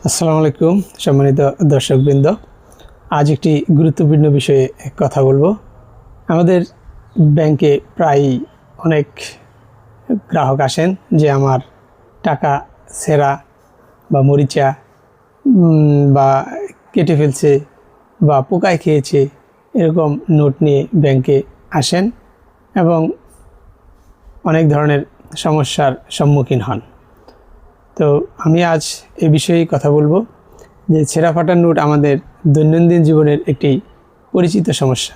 আসসালামু আলাইকুম সম্মানিত দর্শকবৃন্দ। আজ একটি গুরুত্বপূর্ণ বিষয়ে কথা বলবো। আমাদের ব্যাংকে প্রায় অনেক গ্রাহক আসেন যে আমার টাকা ছেঁড়া বা মরিচা বা কেটে ফেলছে বা পোকায় খেয়েছে, এরকম নোট নিয়ে ব্যাংকে আসেন এবং অনেক ধরনের সমস্যার সম্মুখীন হন। তো আমি আজ এ বিষয়েই কথা বলবো যে ছেঁড়া ফাটা নোট আমাদের দৈনন্দিন জীবনের একটি পরিচিত সমস্যা।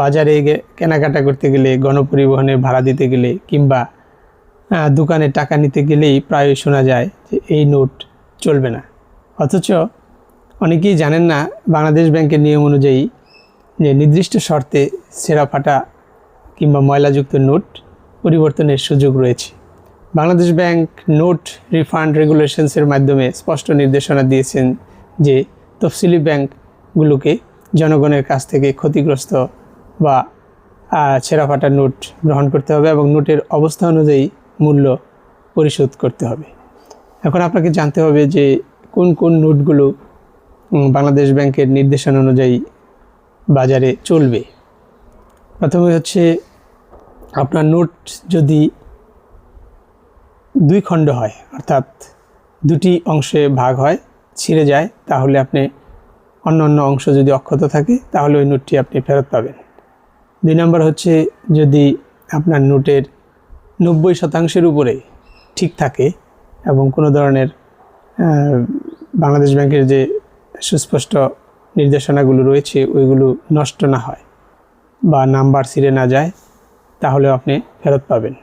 বাজারে কেনাকাটা করতে গেলে, গণপরিবহনে ভাড়া দিতে গেলে কিংবা দোকানে টাকা নিতে গেলেই প্রায়ই শোনা যায় যে এই নোট চলবে না। অথচ অনেকেই জানেন না বাংলাদেশ ব্যাংকের নিয়ম অনুযায়ী যে নির্দিষ্ট শর্তে ছেঁড়া ফাটা কিংবা ময়লাযুক্ত নোট পরিবর্তনের সুযোগ রয়েছে। বাংলাদেশ ব্যাংক নোট রিফান্ড রেগুলেশনসের মাধ্যমে স্পষ্ট নির্দেশনা দিয়েছেন যে তফসিলি ব্যাংকগুলোকে জনগণের কাছ থেকে ক্ষতিগ্রস্ত বা ছেঁড়া ফাটা নোট গ্রহণ করতে হবে এবং নোটের অবস্থা অনুযায়ী মূল্য পরিশোধ করতে হবে। এখন আপনাকে জানতে হবে যে কোন কোন নোটগুলো বাংলাদেশ ব্যাংকের নির্দেশনা অনুযায়ী বাজারে চলবে। প্রথমে হচ্ছে, আপনার নোট যদি দুই খণ্ড হয়, অর্থাৎ দুটি অংশে ভাগ হয়, ছিঁড়ে যায়, তাহলে আপনি অন্য অংশ যদি অক্ষত থাকে তাহলে ওই নোটটি আপনি ফেরত পাবেন। 2 নম্বর হচ্ছে, যদি আপনার নোটের 90% উপরে ঠিক থাকে এবং কোনো ধরনের বাংলাদেশ ব্যাংকের যে সুস্পষ্ট নির্দেশনাগুলো রয়েছে ওইগুলো নষ্ট না হয় বা নাম্বার ছিঁড়ে না যায়, তাহলে আপনি ফেরত পাবেন।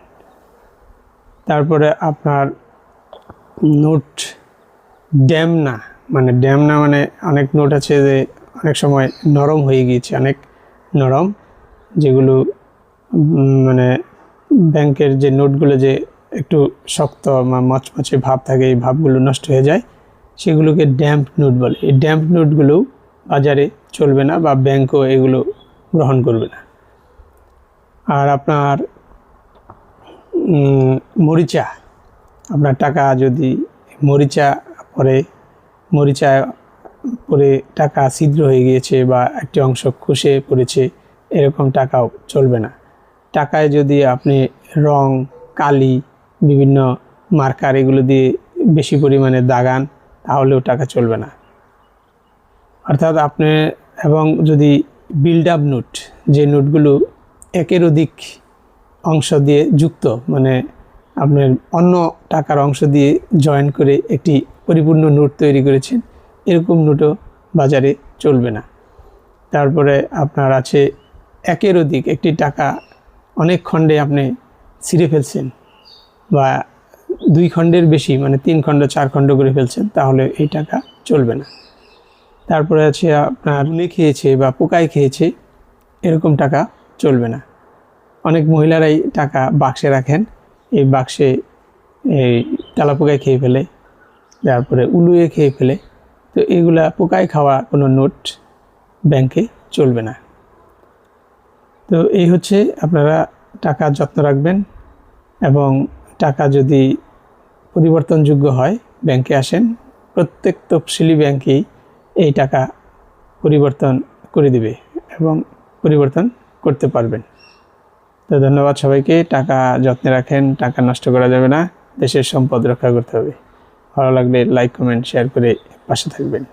তারপরে আপনার নোট ড্যাম না মানে অনেক নোট আছে যে অনেক সময় নরম হয়ে গিয়েছে, অনেক নরম, যেগুলো মানে ব্যাংকের যে নোটগুলো যে একটু শক্ত বা মচমচে ভাব থাকে, এই ভাবগুলো নষ্ট হয়ে যায়, সেগুলোকে ড্যাম্প নোট বলে। এই ড্যাম্প নোটগুলো বাজারে চলবে না বা ব্যাংকও এগুলো গ্রহণ করবে না। আর আপনার মরিচা, আপনার টাকা যদি মরিচা পরে টাকা ছিদ্র হয়ে গিয়েছে বা একটি অংশ খসে পড়েছে, এরকম টাকাও চলবে না। টাকায় যদি আপনি রং, কালি, বিভিন্ন মার্কার এগুলো দিয়ে বেশি পরিমাণে দাগান, তাহলেও টাকা চলবে না। অর্থাৎ আপনি, এবং যদি বিল্ড আপ নোট, যে নোটগুলো একের অধিক অংশ দিয়ে যুক্ত, মানে আপনার অন্য টাকার অংশ দিয়ে জয়েন করে একটি পরিপূর্ণ নোট তৈরি করেছেন, এরকম নোটও বাজারে চলবে না। তারপরে আপনার আছে একের অধিক একটি টাকা অনেক খণ্ডে আপনি ছিঁড়ে ফেলছেন বা 2 খণ্ডের বেশি, মানে 3 খণ্ড 4 খণ্ড করে ফেলছেন, তাহলে এই টাকা চলবে না। তারপরে আছে আপনার উলে খেয়েছে বা পোকায় খেয়েছে, এরকম টাকা চলবে না। অনেক মহিলারাই টাকা বাক্সে রাখেন, এই বাক্সে এই তেলাপোকায় খেয়ে ফেলে, তারপরে উলুয়ে খেয়ে ফেলে, তো এগুলা পোকায় খাওয়া কোনো নোট ব্যাংকে চলবে না। তো এই হচ্ছে, আপনারা টাকা যত্ন রাখবেন এবং টাকা যদি পরিবর্তনযোগ্য হয় ব্যাংকে আসেন, প্রত্যেক তফসিলি ব্যাংকেই এই টাকা পরিবর্তন করে দিবে এবং পরিবর্তন করতে পারবেন। তো ধন্যবাদ সবাইকে। টাকা যত্নে রাখেন, টাকা নষ্ট করা যাবে না, দেশের সম্পদ রক্ষা করতে হবে। ভালো লাগলে লাইক, কমেন্ট, শেয়ার করে পাশে থাকবেন।